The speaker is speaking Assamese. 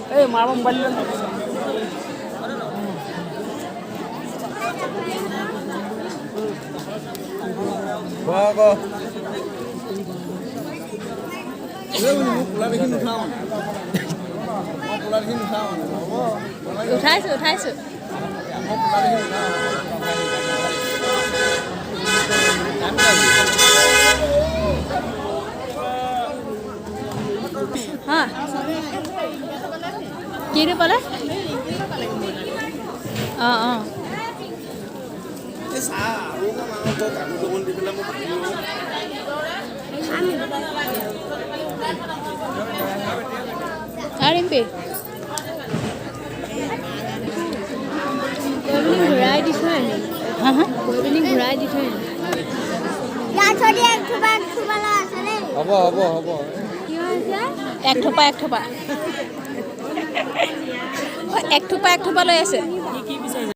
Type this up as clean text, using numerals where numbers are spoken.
এই মাৰব মোবাইল উঠাইছো উঠাইছো হ্যাঁ কি ৰে পালে অঁ অঁ আৰিম্পি ঘূৰাই দি থৈ আনি হা হা পিনি ঘূৰাই দি থৈ আনি হ'ব হ'ব হ'ব এক থোপা এক থোপা লৈ আছে